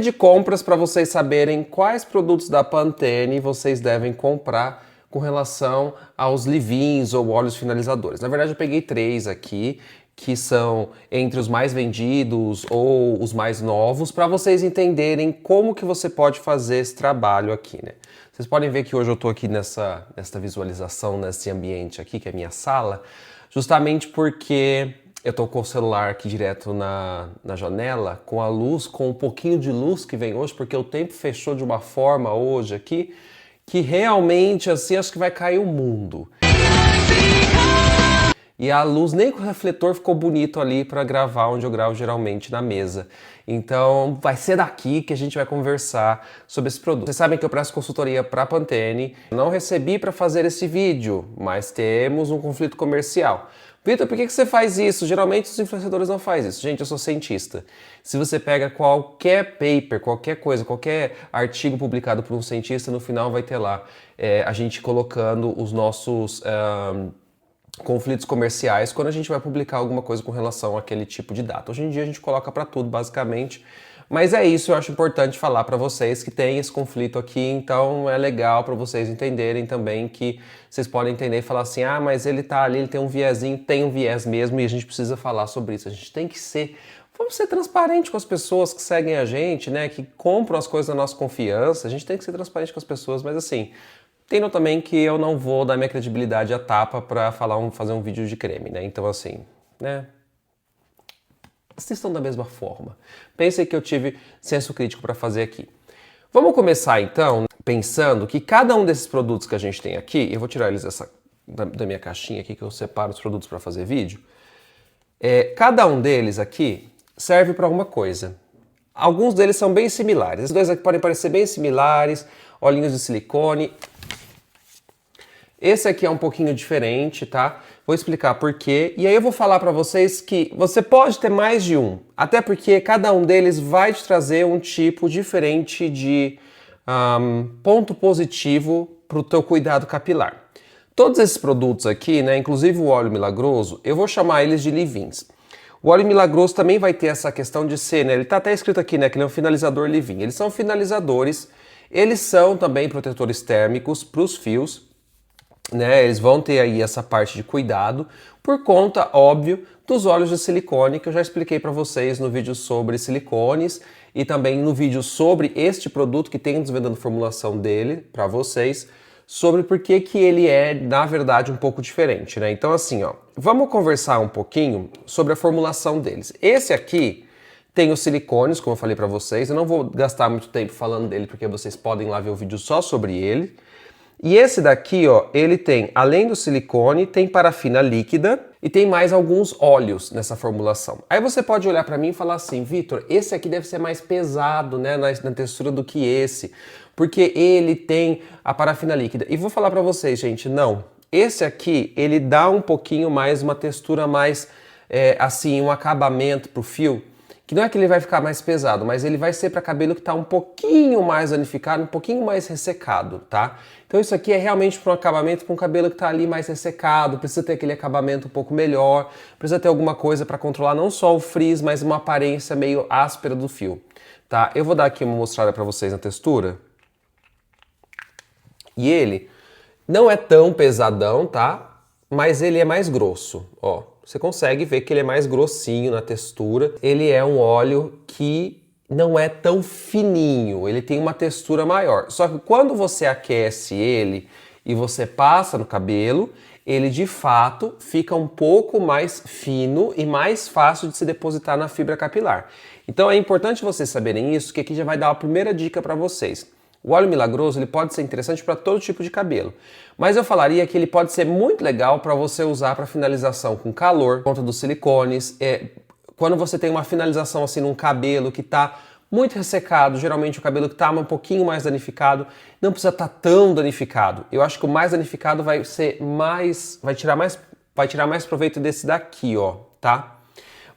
De compras para vocês saberem quais produtos da Pantene vocês devem comprar com relação aos leave-ins ou óleos finalizadores. Na verdade, eu peguei 3 aqui, que são entre os mais vendidos ou os mais novos, para vocês entenderem como que você pode fazer esse trabalho aqui, né? Vocês podem ver que hoje eu estou aqui nessa visualização, nesse ambiente aqui, que é a minha sala, justamente porque eu tô com o celular aqui direto na janela, com a luz, com um pouquinho de luz que vem hoje, porque o tempo fechou de uma forma hoje aqui, que realmente, assim, acho que vai cair o mundo. E a luz, nem com o refletor ficou bonito ali para gravar onde eu gravo geralmente, na mesa. Então vai ser daqui que a gente vai conversar sobre esse produto. Vocês sabem que eu presto consultoria para a Pantene. Não recebi para fazer esse vídeo, mas temos um conflito comercial. Vitor, por que você faz isso? Geralmente os influenciadores não fazem isso. Gente, eu sou cientista. Se você pega qualquer paper, qualquer coisa, qualquer artigo publicado por um cientista, no final vai ter lá a gente colocando os nossos conflitos comerciais quando a gente vai publicar alguma coisa com relação àquele tipo de data. Hoje em dia a gente coloca para tudo, basicamente. Mas é isso, eu acho importante falar para vocês que tem esse conflito aqui, então é legal para vocês entenderem também que vocês podem entender e falar assim, ah, mas ele tá ali, ele tem um viezinho, tem um viés mesmo e a gente precisa falar sobre isso. A gente tem que ser, vamos ser transparente com as pessoas que seguem a gente, né, que compram as coisas da nossa confiança, a gente tem que ser transparente com as pessoas, mas assim, entendam também que eu não vou dar minha credibilidade à tapa para fazer um vídeo de creme, né, então assim, né, vocês estão da mesma forma. Pensem que eu tive senso crítico para fazer aqui. Vamos começar então pensando que cada um desses produtos que a gente tem aqui, eu vou tirar eles da minha caixinha aqui que eu separo os produtos para fazer vídeo, cada um deles aqui serve para alguma coisa. Alguns deles são bem similares. Esses dois aqui podem parecer bem similares, olhinhos de silicone. Esse aqui é um pouquinho diferente, tá? Vou explicar por quê. E aí eu vou falar para vocês que você pode ter mais de um. Até porque cada um deles vai te trazer um tipo diferente de ponto positivo para o teu cuidado capilar. Todos esses produtos aqui, né, inclusive o óleo milagroso, eu vou chamar eles de leave-ins. O óleo milagroso também vai ter essa questão de ser, né, ele tá até escrito aqui, né, que ele é um finalizador leave-in. Eles são finalizadores, eles são também protetores térmicos para os fios, né, eles vão ter aí essa parte de cuidado por conta, óbvio, dos óleos de silicone que eu já expliquei para vocês no vídeo sobre silicones e também no vídeo sobre este produto que tem desvendando a formulação dele para vocês, sobre por que ele é, na verdade, um pouco diferente, né? Então assim, ó, vamos conversar um pouquinho sobre a formulação deles. Esse aqui tem os silicones, como eu falei para vocês, eu não vou gastar muito tempo falando dele porque vocês podem lá ver o vídeo só sobre ele. E esse daqui, ó, ele tem, além do silicone, tem parafina líquida e tem mais alguns óleos nessa formulação. Aí você pode olhar para mim e falar assim, Vitor, esse aqui deve ser mais pesado, né, na textura do que esse, porque ele tem a parafina líquida. E vou falar para vocês, gente, não. Esse aqui, ele dá um pouquinho mais, uma textura mais, assim, um acabamento pro fio, que não é que ele vai ficar mais pesado, mas ele vai ser para cabelo que está um pouquinho mais danificado, um pouquinho mais ressecado, tá? Então isso aqui é realmente para um acabamento com o cabelo que está ali mais ressecado, precisa ter aquele acabamento um pouco melhor, precisa ter alguma coisa para controlar não só o frizz, mas uma aparência meio áspera do fio, tá? Eu vou dar aqui uma mostrada para vocês na textura. E ele não é tão pesadão, tá? Mas ele é mais grosso, ó. Você consegue ver que ele é mais grossinho na textura. Ele é um óleo que não é tão fininho, ele tem uma textura maior. Só que quando você aquece ele e você passa no cabelo, ele de fato fica um pouco mais fino e mais fácil de se depositar na fibra capilar. Então é importante vocês saberem isso, que aqui já vai dar a primeira dica para vocês. O óleo milagroso ele pode ser interessante para todo tipo de cabelo, mas eu falaria que ele pode ser muito legal para você usar para finalização com calor, por conta dos silicones, quando você tem uma finalização assim num cabelo que está muito ressecado, geralmente o cabelo que está um pouquinho mais danificado, não precisa estar tão danificado. Eu acho que o mais danificado vai tirar mais proveito desse daqui, ó, tá?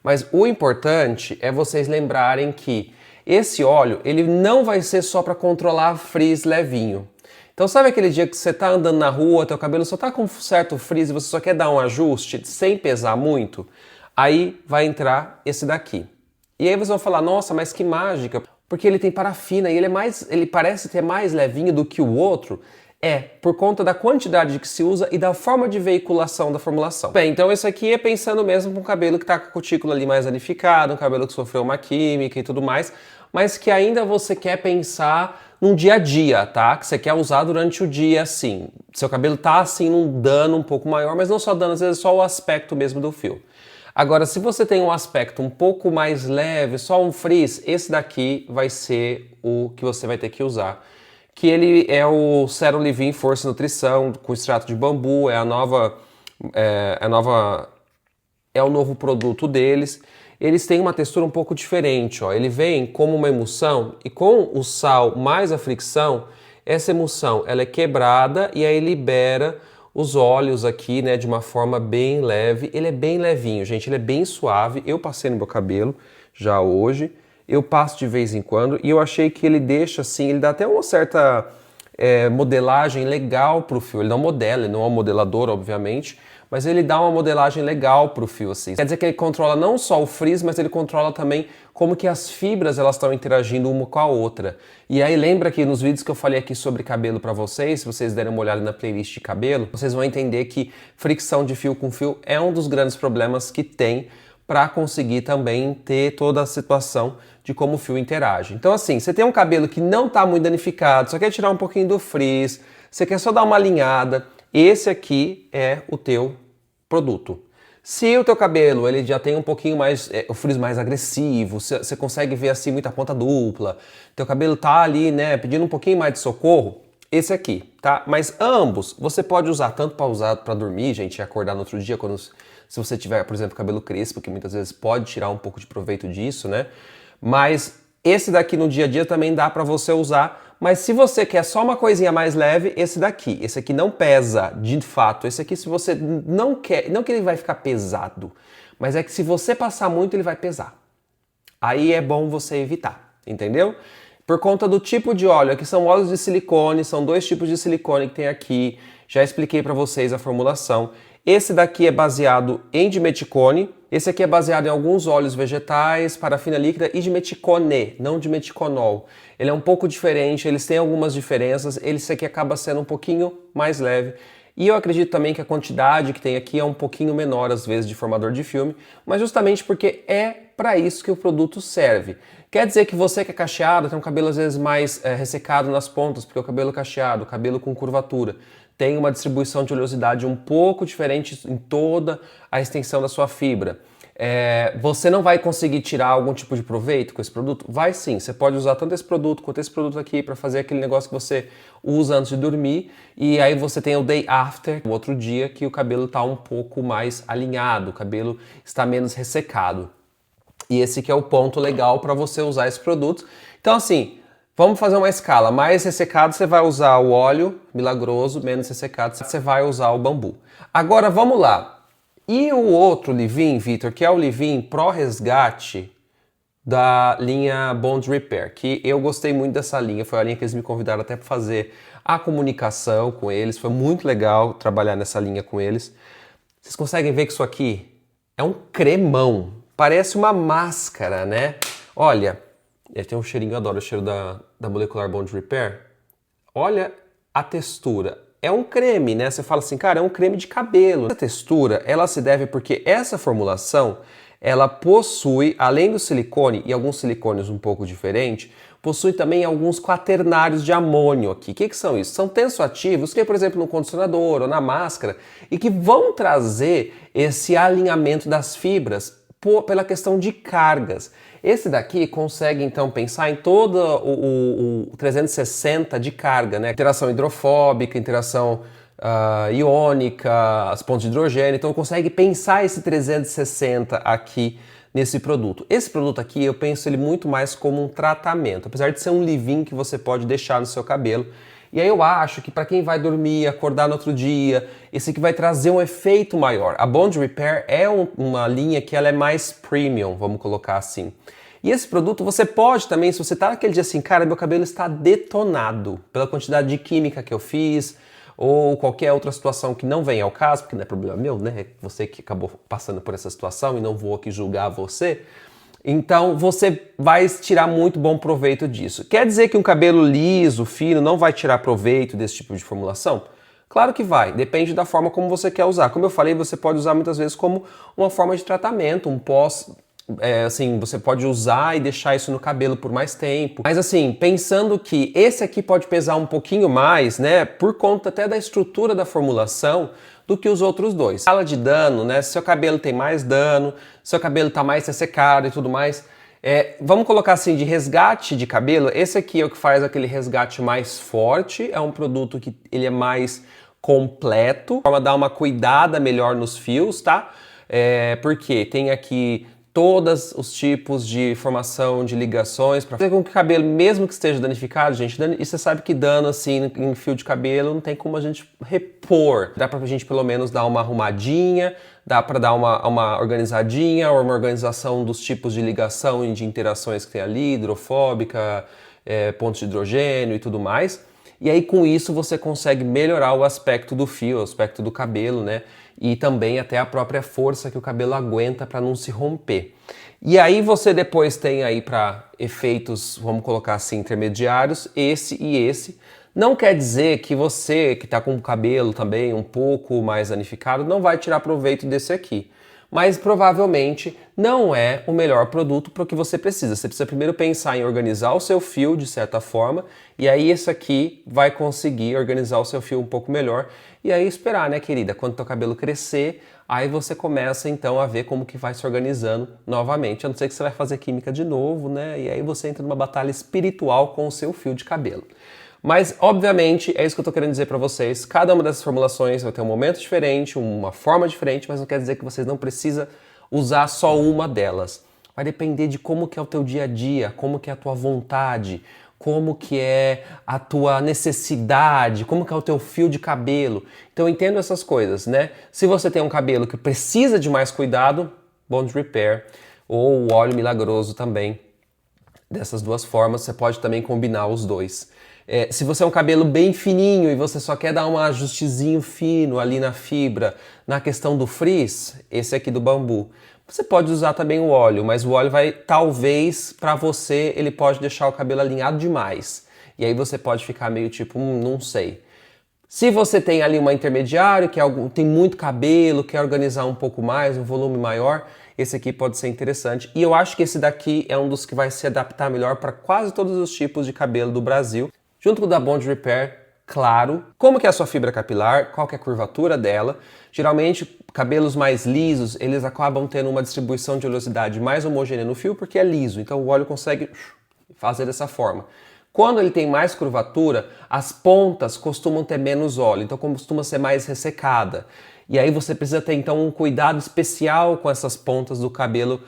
Mas o importante é vocês lembrarem que esse óleo, ele não vai ser só para controlar frizz levinho. Então sabe aquele dia que você tá andando na rua, teu cabelo só tá com certo frizz e você só quer dar um ajuste sem pesar muito? Aí vai entrar esse daqui. E aí vocês vão falar, nossa, mas que mágica. Porque ele tem parafina e ele parece ter mais levinho do que o outro, por conta da quantidade que se usa e da forma de veiculação da formulação. Bem, então esse aqui é pensando mesmo com um cabelo que está com a cutícula ali mais danificada, um cabelo que sofreu uma química e tudo mais, mas que ainda você quer pensar num dia a dia, tá? Que você quer usar durante o dia, assim. Seu cabelo tá, assim, num dano um pouco maior, mas não só dano, às vezes só o aspecto mesmo do fio. Agora, se você tem um aspecto um pouco mais leve, só um frizz, esse daqui vai ser o que você vai ter que usar. Que ele é o Serum Leave-In Força e Nutrição com extrato de bambu, é o novo produto deles. Eles têm uma textura um pouco diferente, ó. Ele vem como uma emulsão e com o sal mais a fricção, essa emulsão ela é quebrada e aí libera os óleos aqui, né, de uma forma bem leve. Ele é bem levinho, gente, ele é bem suave. Eu passei no meu cabelo já hoje, eu passo de vez em quando e eu achei que ele deixa assim, ele dá até uma certa modelagem legal pro fio. Ele não modela, ele não é um modelador, obviamente, mas ele dá uma modelagem legal pro fio, assim. Quer dizer que ele controla não só o frizz, mas ele controla também como que as fibras elas estão interagindo uma com a outra. E aí lembra que nos vídeos que eu falei aqui sobre cabelo pra vocês, se vocês derem uma olhada na playlist de cabelo, vocês vão entender que fricção de fio com fio é um dos grandes problemas que tem para conseguir também ter toda a situação de como o fio interage. Então assim, você tem um cabelo que não está muito danificado, só quer tirar um pouquinho do frizz, você quer só dar uma alinhada, esse aqui é o teu produto. Se o teu cabelo ele já tem um pouquinho mais, o frizz mais agressivo, você consegue ver assim muita ponta dupla, teu cabelo tá ali, né, pedindo um pouquinho mais de socorro, esse aqui, tá? Mas ambos você pode usar tanto para usar para dormir, gente, e acordar no outro dia se você tiver, por exemplo, cabelo crespo, que muitas vezes pode tirar um pouco de proveito disso, né? Mas esse daqui no dia a dia também dá para você usar, mas se você quer só uma coisinha mais leve, esse aqui não pesa de fato. Esse aqui se você não quer, não que ele vai ficar pesado, mas é que se você passar muito ele vai pesar. Aí é bom você evitar, entendeu? Por conta do tipo de óleo, aqui são óleos de silicone, são 2 tipos de silicone que tem aqui, já expliquei para vocês a formulação. Esse daqui é baseado em dimeticone, esse aqui é baseado em alguns óleos vegetais, parafina líquida e dimeticone, não dimeticonol. Ele é um pouco diferente, eles têm algumas diferenças, esse aqui acaba sendo um pouquinho mais leve. E eu acredito também que a quantidade que tem aqui é um pouquinho menor, às vezes, de formador de filme, mas justamente porque é para isso que o produto serve. Quer dizer que você que é cacheado, tem um cabelo às vezes mais ressecado nas pontas, porque o cabelo cacheado, o cabelo com curvatura, tem uma distribuição de oleosidade um pouco diferente em toda a extensão da sua fibra. Você não vai conseguir tirar algum tipo de proveito com esse produto? Vai sim, você pode usar tanto esse produto quanto esse produto aqui para fazer aquele negócio que você usa antes de dormir e aí você tem o day after, o outro dia que o cabelo está um pouco mais alinhado, o cabelo está menos ressecado. E esse que é o ponto legal para você usar esse produto. Então assim, vamos fazer uma escala. Mais ressecado você vai usar o óleo milagroso, menos ressecado você vai usar o bambu. Agora vamos lá. E o outro leave-in, Vitor, que é o leave-in Pro Resgate da linha Bond Repair, que eu gostei muito dessa linha, foi a linha que eles me convidaram até para fazer a comunicação com eles, foi muito legal trabalhar nessa linha com eles. Vocês conseguem ver que isso aqui é um cremão, parece uma máscara, né? Olha, ele tem um cheirinho, eu adoro o cheiro da Molecular Bond Repair. Olha a textura. É um creme, né? Você fala assim, cara, é um creme de cabelo. Essa textura, ela se deve porque essa formulação, ela possui, além do silicone e alguns silicônios um pouco diferentes, possui também alguns quaternários de amônio aqui. O que são isso? São tensoativos que, por exemplo, no condicionador ou na máscara, e que vão trazer esse alinhamento das fibras pela questão de cargas. Esse daqui consegue então pensar em todo o 360 de carga, né? Interação hidrofóbica, interação iônica, as pontes de hidrogênio, então consegue pensar esse 360 aqui nesse produto. Esse produto aqui eu penso ele muito mais como um tratamento, apesar de ser um leave-in que você pode deixar no seu cabelo. E aí eu acho que para quem vai dormir, acordar no outro dia, esse aqui vai trazer um efeito maior. A Bond Repair é uma linha que ela é mais premium, vamos colocar assim. E esse produto você pode também, se você tá naquele dia assim, cara, meu cabelo está detonado pela quantidade de química que eu fiz, ou qualquer outra situação que não vem ao caso, porque não é problema meu, né? É você que acabou passando por essa situação e não vou aqui julgar você. Então você vai tirar muito bom proveito disso. Quer dizer que um cabelo liso, fino, não vai tirar proveito desse tipo de formulação? Claro que vai, depende da forma como você quer usar. Como eu falei, você pode usar muitas vezes como uma forma de tratamento, um pós. Assim, você pode usar e deixar isso no cabelo por mais tempo. Mas assim, pensando que esse aqui pode pesar um pouquinho mais, né, por conta até da estrutura da formulação, do que os outros dois. Fala de dano, né, se seu cabelo tem mais dano, seu cabelo tá mais ressecado e tudo mais. Vamos colocar assim, de resgate de cabelo, esse aqui é o que faz aquele resgate mais forte, é um produto que ele é mais completo, para dar uma cuidada melhor nos fios, tá? Porque tem aqui todos os tipos de formação de ligações para fazer com que o cabelo, mesmo que esteja danificado, gente, e você sabe que dano assim em fio de cabelo não tem como a gente repor. Dá pra gente pelo menos dar uma arrumadinha, dá para dar uma organizadinha, ou uma organização dos tipos de ligação e de interações que tem ali, hidrofóbica, pontos de hidrogênio e tudo mais. E aí com isso você consegue melhorar o aspecto do fio, o aspecto do cabelo, né? E também até a própria força que o cabelo aguenta para não se romper. E aí você depois tem aí para efeitos, vamos colocar assim, intermediários, esse e esse. Não quer dizer que você que está com o cabelo também um pouco mais danificado não vai tirar proveito desse aqui. Mas provavelmente não é o melhor produto para o que você precisa. Você precisa primeiro pensar em organizar o seu fio de certa forma, e aí esse aqui vai conseguir organizar o seu fio um pouco melhor. E aí esperar, né, querida? Quando teu cabelo crescer, aí você começa então a ver como que vai se organizando novamente. A não ser que você vai fazer química de novo, né? E aí você entra numa batalha espiritual com o seu fio de cabelo. Mas, obviamente, é isso que eu tô querendo dizer para vocês. Cada uma dessas formulações vai ter um momento diferente, uma forma diferente, mas não quer dizer que vocês não precisam usar só uma delas. Vai depender de como que é o teu dia a dia, como que é a tua vontade, como que é a tua necessidade, como que é o teu fio de cabelo. Então, entendo essas coisas, né? Se você tem um cabelo que precisa de mais cuidado, Bond Repair ou o óleo milagroso também. Dessas duas formas, você pode também combinar os dois. Se você é um cabelo bem fininho e você só quer dar um ajustezinho fino ali na fibra, na questão do frizz, esse aqui do bambu, você pode usar também o óleo, mas o óleo vai, talvez, para você, ele pode deixar o cabelo alinhado demais. E aí você pode ficar meio tipo, não sei. Se você tem ali uma intermediária, que tem muito cabelo, quer organizar um pouco mais, um volume maior, esse aqui pode ser interessante. E eu acho que esse daqui é um dos que vai se adaptar melhor para quase todos os tipos de cabelo do Brasil. Junto com o da Bond Repair, claro. Como que é a sua fibra capilar, qual que é a curvatura dela. Geralmente, cabelos mais lisos, eles acabam tendo uma distribuição de oleosidade mais homogênea no fio porque é liso. Então o óleo consegue fazer dessa forma. Quando ele tem mais curvatura, as pontas costumam ter menos óleo, então costuma ser mais ressecada. E aí você precisa ter então um cuidado especial com essas pontas do cabelo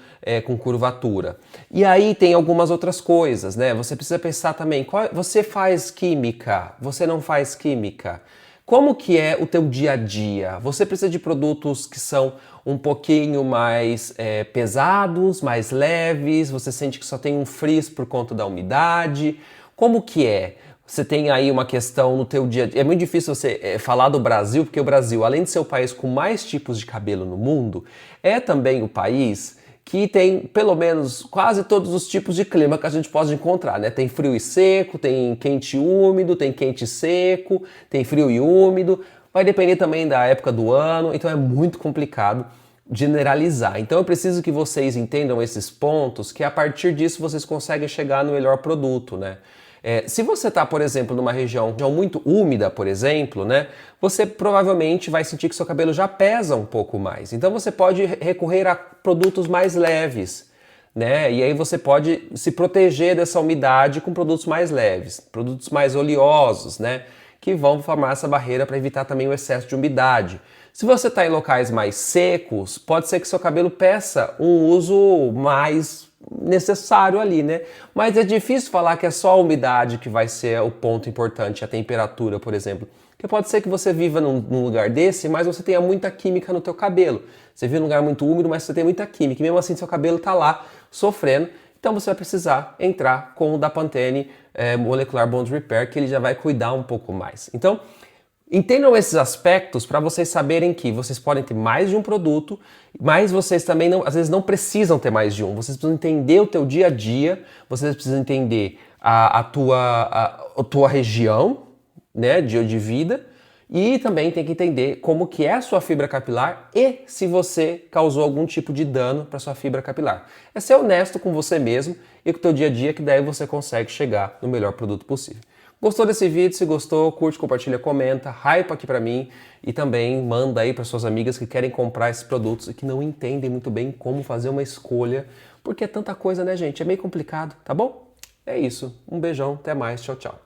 com curvatura. E aí tem algumas outras coisas, né? Você precisa pensar também, você faz química, você não faz química? Como que é o teu dia a dia? Você precisa de produtos que são um pouquinho mais pesados, mais leves, você sente que só tem um frizz por conta da umidade? Como que é? Você tem aí uma questão no teu dia a dia. É muito difícil você falar do Brasil, porque o Brasil, além de ser o país com mais tipos de cabelo no mundo, é também o país que tem pelo menos quase todos os tipos de clima que a gente pode encontrar, né? Tem frio e seco, tem quente e úmido, tem quente e seco, tem frio e úmido. Vai depender também da época do ano, então é muito complicado generalizar. Então eu preciso que vocês entendam esses pontos, que a partir disso vocês conseguem chegar no melhor produto, né? Se você está, por exemplo, numa região muito úmida, por exemplo, né, você provavelmente vai sentir que seu cabelo já pesa um pouco mais. Então você pode recorrer a produtos mais leves, né? E aí você pode se proteger dessa umidade com produtos mais leves, produtos mais oleosos, né? Que vão formar essa barreira para evitar também o excesso de umidade. Se você está em locais mais secos, pode ser que seu cabelo peça um uso mais necessário ali, né? Mas é difícil falar que é só a umidade que vai ser o ponto importante, a temperatura, por exemplo. Porque pode ser que você viva num lugar desse, mas você tenha muita química no teu cabelo. Você vive num lugar muito úmido, mas você tem muita química. E mesmo assim, seu cabelo está lá sofrendo. Então você vai precisar entrar com o da Pantene Molecular Bond Repair, que ele já vai cuidar um pouco mais. Então, Entendam esses aspectos para vocês saberem que vocês podem ter mais de um produto, mas vocês também não, às vezes não precisam ter mais de um. Vocês precisam entender o teu dia a dia, vocês precisam entender a tua região, né, de vida, e também tem que entender como que é a sua fibra capilar e se você causou algum tipo de dano para sua fibra capilar. É ser honesto com você mesmo e com o teu dia a dia, que daí você consegue chegar no melhor produto possível. Gostou desse vídeo? Se gostou, curte, compartilha, comenta, hypa aqui pra mim e também manda aí para suas amigas que querem comprar esses produtos e que não entendem muito bem como fazer uma escolha, porque é tanta coisa, né, gente? É meio complicado, tá bom? É isso. Um beijão, até mais, tchau, tchau.